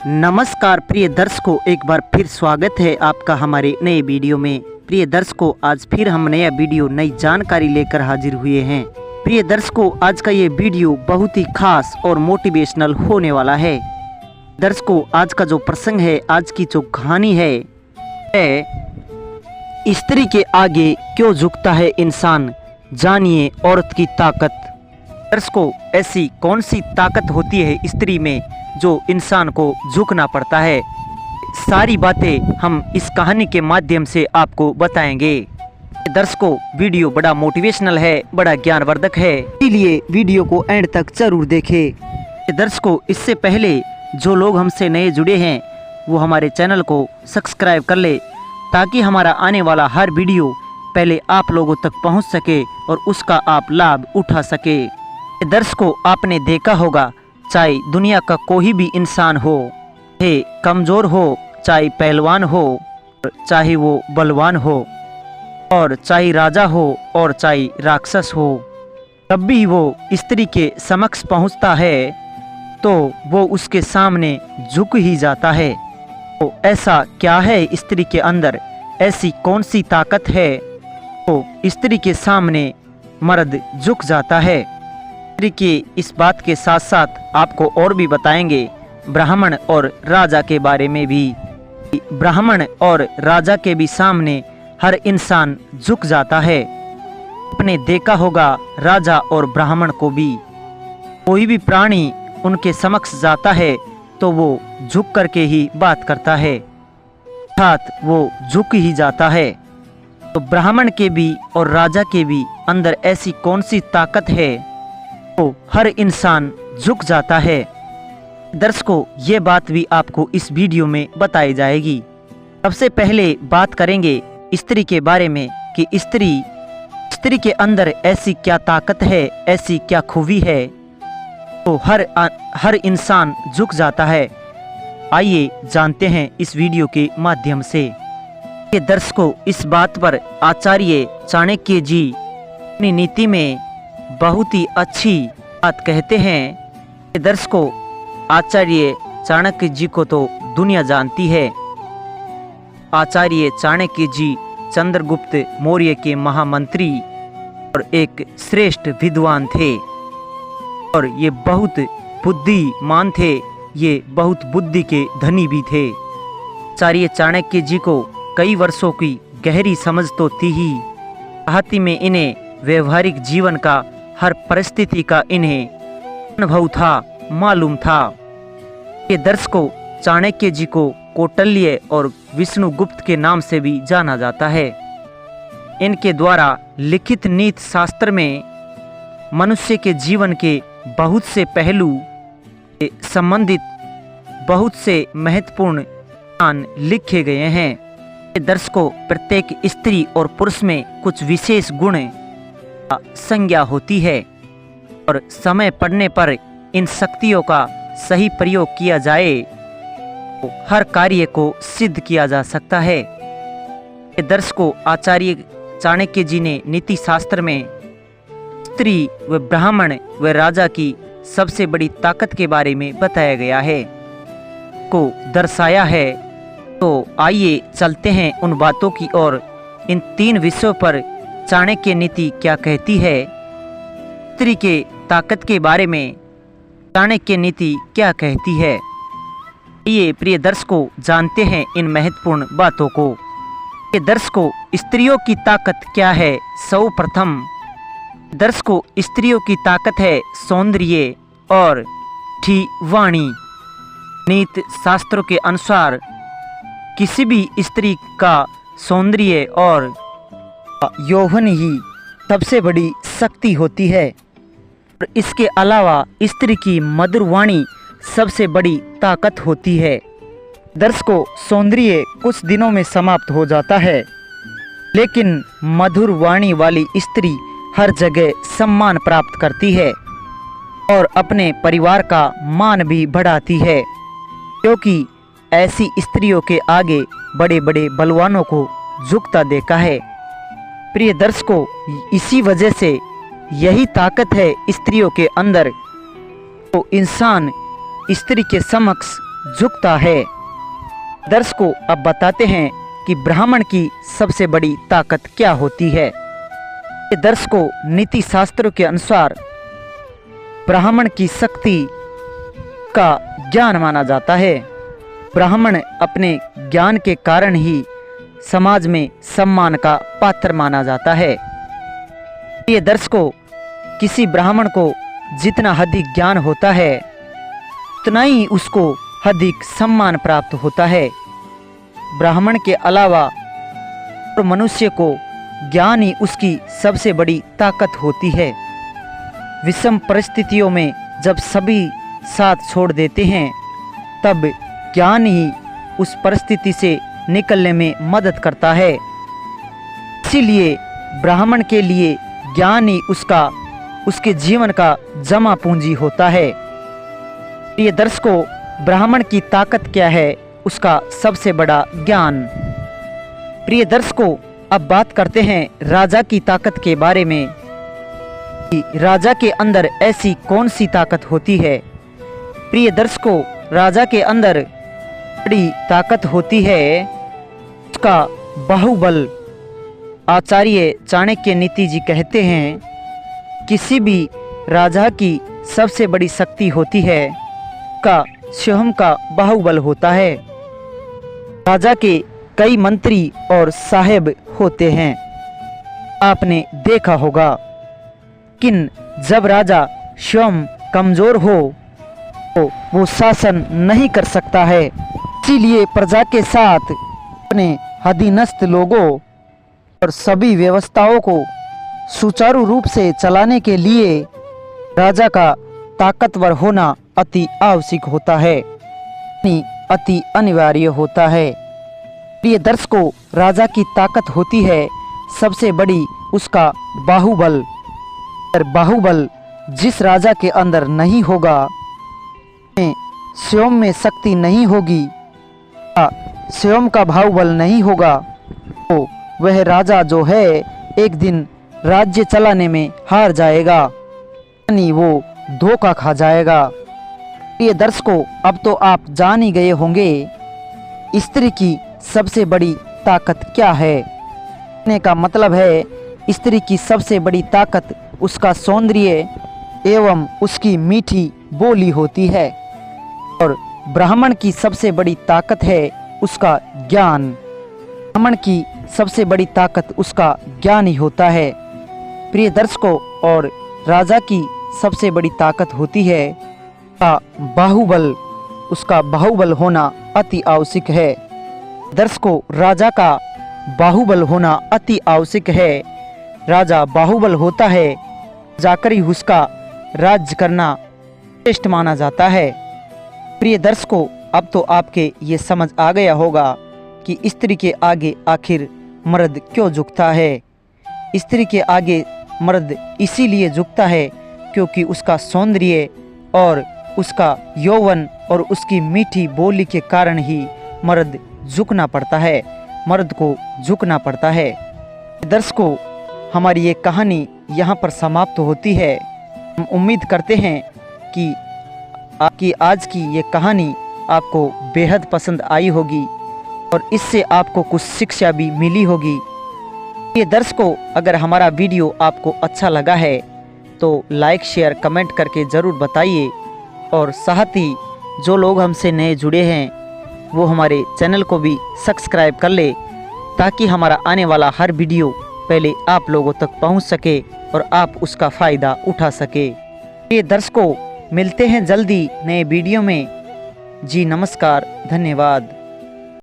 नमस्कार प्रिय दर्शकों, एक बार फिर स्वागत है आपका हमारे नए वीडियो में। प्रिय दर्शकों, आज फिर हम नया वीडियो नई जानकारी लेकर हाजिर हुए हैं। प्रिय दर्शकों, आज का ये वीडियो बहुत ही खास और मोटिवेशनल होने वाला है। दर्शकों, आज का जो प्रसंग है, आज की जो कहानी है स्त्री के आगे क्यों झुकता है इंसान, जानिए औरत की ताकत। दर्शकों, ऐसी कौन सी ताकत होती है स्त्री में जो इंसान को झुकना पड़ता है, सारी बातें हम इस कहानी के माध्यम से आपको बताएंगे। दर्शकों, वीडियो बड़ा मोटिवेशनल है, बड़ा ज्ञानवर्धक है, इसलिए वीडियो को एंड तक जरूर देखें। दर्शकों, इससे पहले जो लोग हमसे नए जुड़े हैं वो हमारे चैनल को सब्सक्राइब कर ले, ताकि हमारा आने वाला हर वीडियो पहले आप लोगों तक पहुंच सके और उसका आप लाभ उठा सके। दर्शकों, आपने देखा होगा, चाहे दुनिया का कोई भी इंसान हो, चाहे कमज़ोर हो, चाहे पहलवान हो, चाहे वो बलवान हो, और चाहे राजा हो और चाहे राक्षस हो, तब भी वो स्त्री के समक्ष पहुंचता है तो वो उसके सामने झुक ही जाता है। तो ऐसा क्या है स्त्री के अंदर, ऐसी कौन सी ताकत है तो स्त्री के सामने मर्द झुक जाता है। स्त्री की इस बात के साथ साथ आपको और भी बताएंगे ब्राह्मण और राजा के बारे में भी। ब्राह्मण और राजा के भी सामने हर इंसान झुक जाता है। आपने देखा होगा, राजा और ब्राह्मण को भी कोई भी प्राणी उनके समक्ष जाता है तो वो झुक करके ही बात करता है, अर्थात वो झुक ही जाता है। तो ब्राह्मण के भी और राजा के भी अंदर ऐसी कौन सी ताकत है तो हर इंसान झुक जाता है। दर्शकों, ये बात भी आपको इस वीडियो में बताई जाएगी। सबसे पहले बात करेंगे स्त्री के बारे में कि स्त्री के अंदर ऐसी क्या ताकत है, ऐसी क्या खूबी है तो हर इंसान झुक जाता है। आइए जानते हैं इस वीडियो के माध्यम से। ये दर्शकों, इस बात पर आचार्य चाणक्य जी अपनी नीति में बहुत ही अच्छी बात कहते हैं। दर्शकों, आचार्य चाणक्य जी को तो दुनिया जानती है। आचार्य चाणक्य जी चंद्रगुप्त मौर्य के महामंत्री और एक श्रेष्ठ विद्वान थे, और ये बहुत बुद्धिमान थे, ये बहुत बुद्धि के धनी भी थे। आचार्य चाणक्य जी को कई वर्षों की गहरी समझ तो थी ही, साथ ही में इन्हें व्यवहारिक जीवन का हर परिस्थिति का इन्हें अनुभव था, मालूम था। ये दर्शकों, चाणक्य जी को कौटिल्य और विष्णुगुप्त के नाम से भी जाना जाता है। इनके द्वारा लिखित नीति शास्त्र में मनुष्य के जीवन के बहुत से पहलू से संबंधित बहुत से महत्वपूर्ण ज्ञान लिखे गए हैं। ये दर्शकों, प्रत्येक स्त्री और पुरुष में कुछ विशेष गुण संज्ञा होती है, और समय पड़ने पर इन शक्तियों का सही प्रयोग किया जाए तो हर कार्य को सिद्ध किया जा सकता है। ये दर्शकों, आचार्य चाणक्य जी ने नीति शास्त्र में स्त्री व ब्राह्मण व राजा की सबसे बड़ी ताकत के बारे में बताया गया है, को दर्शाया है। तो आइए चलते हैं उन बातों की ओर। इन तीन विषयों पर चाणक्य नीति क्या कहती है, स्त्री के ताकत के बारे में चाणक्य नीति क्या कहती है। ये प्रिय दर्शकों, जानते हैं इन महत्वपूर्ण बातों को। ये दर्शकों, स्त्रियों की ताकत क्या है। सर्वप्रथम दर्शकों, स्त्रियों की ताकत है सौंदर्य और वाणी। नीति शास्त्रों के अनुसार किसी भी स्त्री का सौंदर्य और यौवन ही सबसे बड़ी शक्ति होती है, और इसके अलावा स्त्री की मधुर वाणी सबसे बड़ी ताकत होती है। दर्शकों, सौंदर्य कुछ दिनों में समाप्त हो जाता है, लेकिन मधुर वाणी वाली स्त्री हर जगह सम्मान प्राप्त करती है और अपने परिवार का मान भी बढ़ाती है, क्योंकि ऐसी स्त्रियों के आगे बड़े बड़े बलवानों को झुकता देखा है। प्रिय दर्शकों, इसी वजह से यही ताकत है स्त्रियों के अंदर, तो इंसान स्त्री के समक्ष झुकता है। दर्शकों, अब बताते हैं कि ब्राह्मण की सबसे बड़ी ताकत क्या होती है। दर्शकों, नीति शास्त्रों के अनुसार ब्राह्मण की शक्ति का ज्ञान माना जाता है। ब्राह्मण अपने ज्ञान के कारण ही समाज में सम्मान का पात्र माना जाता है। ये दर्शकों, किसी ब्राह्मण को जितना अधिक ज्ञान होता है उतना ही उसको अधिक सम्मान प्राप्त होता है। ब्राह्मण के अलावा और मनुष्य को ज्ञान ही उसकी सबसे बड़ी ताकत होती है। विषम परिस्थितियों में जब सभी साथ छोड़ देते हैं तब ज्ञान ही उस परिस्थिति से निकलने में मदद करता है। इसीलिए ब्राह्मण के लिए ज्ञान ही उसके जीवन का जमा पूंजी होता है। प्रिय दर्शकों, ब्राह्मण की ताकत क्या है? उसका सबसे बड़ा ज्ञान। प्रिय दर्शकों, अब बात करते हैं राजा की ताकत के बारे में कि राजा के अंदर ऐसी कौन सी ताकत होती है। प्रिय दर्शकों, राजा के अंदर बड़ी ताकत होती है उसका बाहुबल। आचार्य चाणक्य नीति जी कहते हैं किसी भी राजा की सबसे बड़ी शक्ति होती है का स्वयं का बाहुबल होता है। राजा के कई मंत्री और साहेब होते हैं, आपने देखा होगा। लेकिन जब राजा स्वयं कमजोर हो तो वो शासन नहीं कर सकता है। इसीलिए प्रजा के साथ अपने अधीनस्थ लोगों और सभी व्यवस्थाओं को सुचारू रूप से चलाने के लिए राजा का ताकतवर होना अति आवश्यक होता है, अति अनिवार्य होता है। प्रिय दर्शकों, राजा की ताकत होती है सबसे बड़ी उसका बाहुबल। अगर बाहुबल जिस राजा के अंदर नहीं होगा, स्वयं में शक्ति नहीं होगी, स्वयं का बाहुबल नहीं होगा, तो वह राजा जो है एक दिन राज्य चलाने में हार जाएगा, यानी वो धोखा खा जाएगा। प्रिय दर्शकों, अब तो आप जान ही गए होंगे स्त्री की सबसे बड़ी ताकत क्या है। कहने का मतलब है स्त्री की सबसे बड़ी ताकत उसका सौंदर्य एवं उसकी मीठी बोली होती है। और ब्राह्मण की सबसे बड़ी ताकत है उसका ज्ञान। ब्राह्मण की सबसे बड़ी ताकत उसका ज्ञान ही होता है। प्रिय दर्शकों, और राजा की सबसे बड़ी ताकत होती है उसका बाहुबल। उसका बाहुबल होना अति आवश्यक है। दर्शकों, राजा का बाहुबल होना अति आवश्यक है। राजा बाहुबल होता है जाकर ही उसका राज्य करना श्रेष्ठ माना जाता है। प्रिय दर्शकों, अब तो आपके ये समझ आ गया होगा कि स्त्री के आगे आखिर मर्द क्यों झुकता है। स्त्री के आगे मर्द इसीलिए झुकता है क्योंकि उसका सौंदर्य और उसका यौवन और उसकी मीठी बोली के कारण ही मर्द झुकना पड़ता है, मर्द को झुकना पड़ता है। दर्शकों, हमारी ये कहानी यहाँ पर समाप्त होती है। हम उम्मीद करते हैं कि आपकी आज की ये कहानी आपको बेहद पसंद आई होगी और इससे आपको कुछ शिक्षा भी मिली होगी। ये दर्शकों, अगर हमारा वीडियो आपको अच्छा लगा है तो लाइक शेयर कमेंट करके ज़रूर बताइए और साथ ही जो लोग हमसे नए जुड़े हैं वो हमारे चैनल को भी सब्सक्राइब कर ले ताकि हमारा आने वाला हर वीडियो पहले आप लोगों तक पहुंच सके और आप उसका फ़ायदा उठा सके। ये दर्शकों, मिलते हैं जल्दी नए वीडियो में। जी नमस्कार, धन्यवाद।